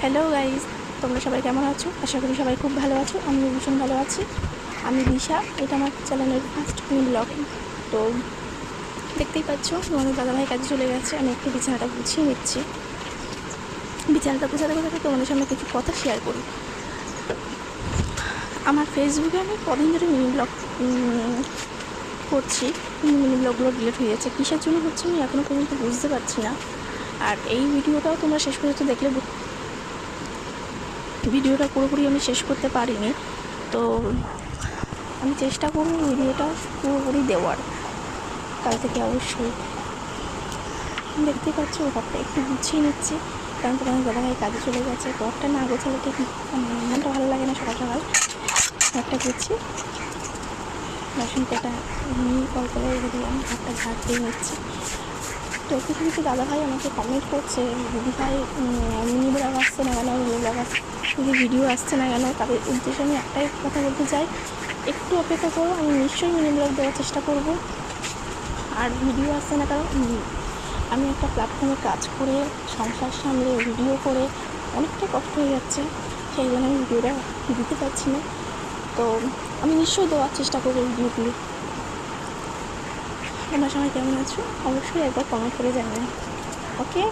Hello guys, তোমরা সবাই কেমন আছো? আশা করি সবাই খুব ভালো আছো। আমিও ভীষণ ভালো আছি। আমি দিশা, এটা আমার চ্যানেলের ফার্স্ট ব্লগ। তো দেখতেই পাচ্ছ তোমাদের দাদাভাই কাজে চলে গেছে। আমি একটু বিছানাটা গুছিয়ে নিচ্ছি। বিছানাটা গুছাতে গুছাতে তোমাদের সামনে কিছু কথা শেয়ার করি। আমার ফেসবুকে আমি কদিন ধরে মিনি ব্লগ করছি, মিনি ব্লগগুলো ডিলিট হয়ে যাচ্ছে। কিসের জন্য হচ্ছে আমি এখনও পর্যন্ত বুঝতে পারছি না। আর এই ভিডিওটাও তোমরা শেষ পর্যন্ত দেখলে, ভিডিওটা পুরোপুরি আমি শেষ করতে পারিনি। তো আমি চেষ্টা করব ভিডিওটা পুরোপুরি দেওয়ার। কাল থেকে অবশ্যই। দেখতেই পাচ্ছ ঘরটা একটু গুছিয়ে নিচ্ছি, কারণ তোমাদের দাদাভাই কাজে চলে গেছে। ঘরটা না গোছালে ঠিক মনটা ভালো লাগে না। সকাল সকাল ঘরটা গুছি, বাসন কটা নিয়ে কল করে রেখে দিলাম। ঘরটা ঝাড় দিয়ে নিচ্ছি। তো কিছু কিছু দাদাভাই আমাকে কমেন্ট করছে, দিদিভাই মিনি ব্লগ আসছে না কেন, মিনি ব্লগ আসছে ভিডিও আসছে না কেন। তাদের উদ্দেশ্যে আমি একটাই কথা বলতে চাই, একটু অপেক্ষা করো, আমি নিশ্চয়ই মিনি ব্লগ দেওয়ার চেষ্টা করব। আর ভিডিও আসছে না কারণ আমি একটা প্ল্যাটফর্মে কাজ করে সংসার সামলে ভিডিও করে অনেকটাই কষ্ট হয়ে যাচ্ছে, সেই জন্য আমি ভিডিওটা দিতে পারছি না। তো আমি নিশ্চয়ই দেওয়ার চেষ্টা করবো ভিডিওগুলো। তোমরা সবাই কেমন আছো অবশ্যই একবার কমেন্ট করে জানাবেন। ওকে।